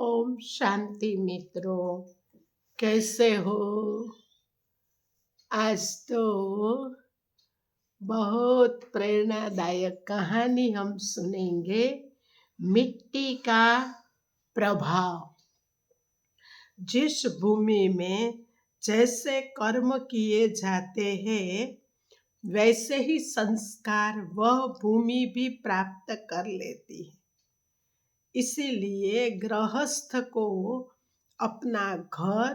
ओम शांति मित्रों, कैसे हो? आज तो बहुत प्रेरणादायक कहानी हम सुनेंगे। मिट्टी का प्रभाव। जिस भूमि में जैसे कर्म किए जाते हैं, वैसे ही संस्कार वह भूमि भी प्राप्त कर लेती है। इसीलिए गृहस्थ को अपना घर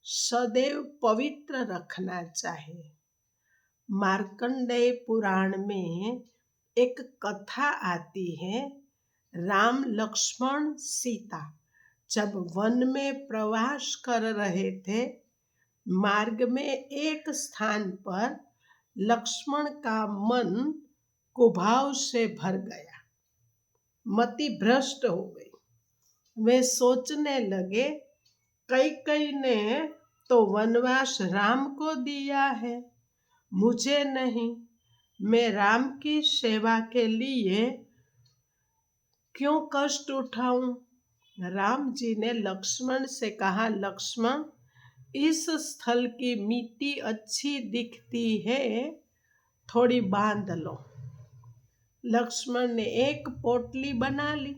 सदैव पवित्र रखना चाहिए। मार्कंडेय पुराण में एक कथा आती है। राम लक्ष्मण सीता जब वन में प्रवास कर रहे थे, मार्ग में एक स्थान पर लक्ष्मण का मन कुभाव से भर गया, मति भ्रष्ट हो गई। वे सोचने लगे, कैकेयी ने तो वनवास राम को दिया है, मुझे नहीं। मैं राम की सेवा के लिए क्यों कष्ट उठाऊं? राम जी ने लक्ष्मण से कहा, लक्ष्मण, इस स्थल की मिट्टी अच्छी दिखती है, थोड़ी बांध लो। लक्ष्मण ने एक पोटली बना ली।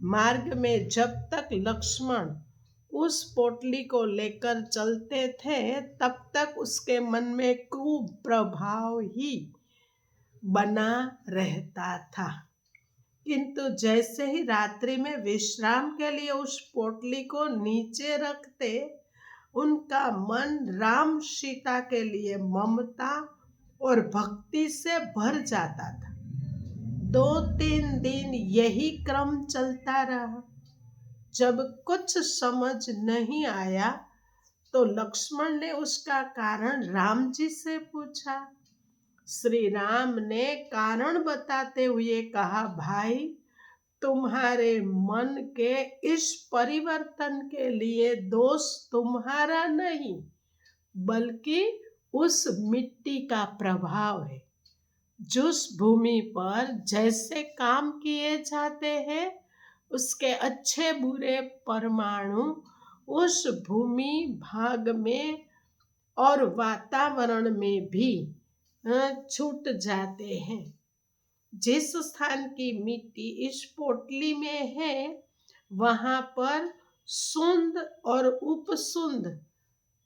मार्ग में जब तक लक्ष्मण उस पोटली को लेकर चलते थे, तब तक उसके मन में कुप्रभाव ही बना रहता था। किंतु जैसे ही रात्रि में विश्राम के लिए उस पोटली को नीचे रखते, उनका मन राम सीता के लिए ममता और भक्ति से भर जाता था। 2-3 दिन यही क्रम चलता रहा। जब कुछ समझ नहीं आया तो लक्ष्मण ने उसका कारण राम जी से पूछा। श्री राम ने कारण बताते हुए कहा, भाई, तुम्हारे मन के इस परिवर्तन के लिए दोष तुम्हारा नहीं, बल्कि उस मिट्टी का प्रभाव है। जिस भूमि पर जैसे काम किए जाते हैं, उसके अच्छे बुरे परमाणु उस भूमि भाग में और वातावरण में भी छूट जाते हैं। जिस स्थान की मिट्टी इस पोटली में है, वहां पर सुंद और उपसुंद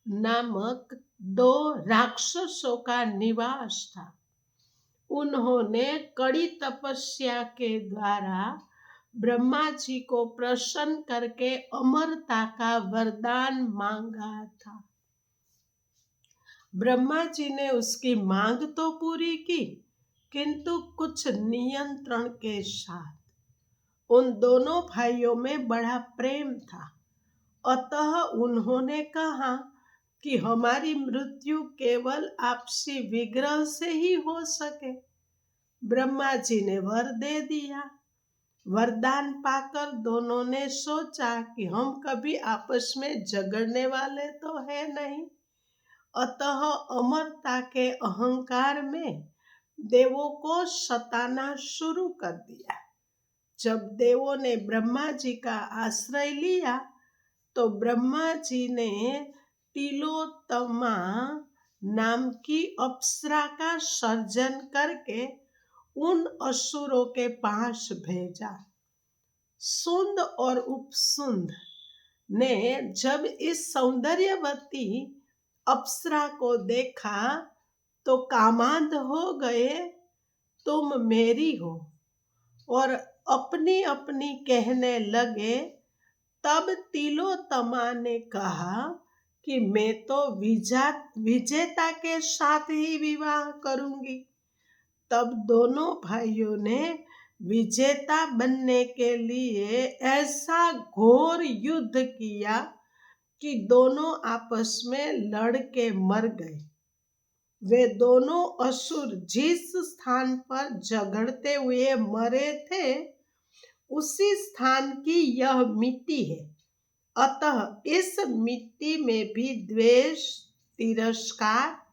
नामक 2 राक्षसों का निवास था। उन्होंने कड़ी तपस्या के द्वारा ब्रह्मा जी को प्रसन्न करके अमरता का वरदान मांगा था। ब्रह्मा जी ने उसकी मांग तो पूरी की, किंतु कुछ नियंत्रण के साथ। उन दोनों भाइयों में बड़ा प्रेम था, अतः उन्होंने कहा कि हमारी मृत्यु केवल आपसी विग्रह से ही हो सके। ब्रह्मा जी ने वर दे दिया। वरदान पाकर दोनों ने सोचा कि हम कभी आपस में झगड़ने वाले तो है नहीं, अतः अमरता के अहंकार में देवों को सताना शुरू कर दिया। जब देवों ने ब्रह्मा जी का आश्रय लिया, तो ब्रह्मा जी ने तिलोत्तमा नाम की अप्सरा का सर्जन करके उन असुरों के पास भेजा। सुंद और उपसुंद ने जब इस सौंदर्यवती अप्सरा को देखा तो कामांध हो गए, तुम मेरी हो, और अपनी अपनी कहने लगे। तब तिलोत्तमा ने कहा कि मैं तो विजेता के साथ ही विवाह करूंगी। तब दोनों भाइयों ने विजेता बनने के लिए ऐसा घोर युद्ध किया कि दोनों आपस में लड़ के मर गए। वे दोनों असुर जिस स्थान पर झगड़ते हुए मरे थे, उसी स्थान की यह मिट्टी है। अतः इस मिट्टी में भी द्वेष, तिरस्कार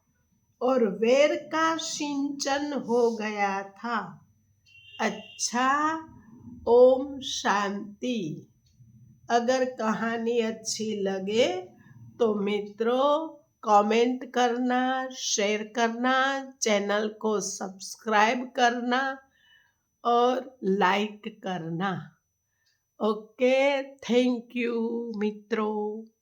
और वैर का सिंचन हो गया था। अच्छा, ओम शांति। अगर कहानी अच्छी लगे तो मित्रों कमेंट करना, शेयर करना, चैनल को सब्सक्राइब करना और लाइक करना। ओके, थैंक यू मित्रों।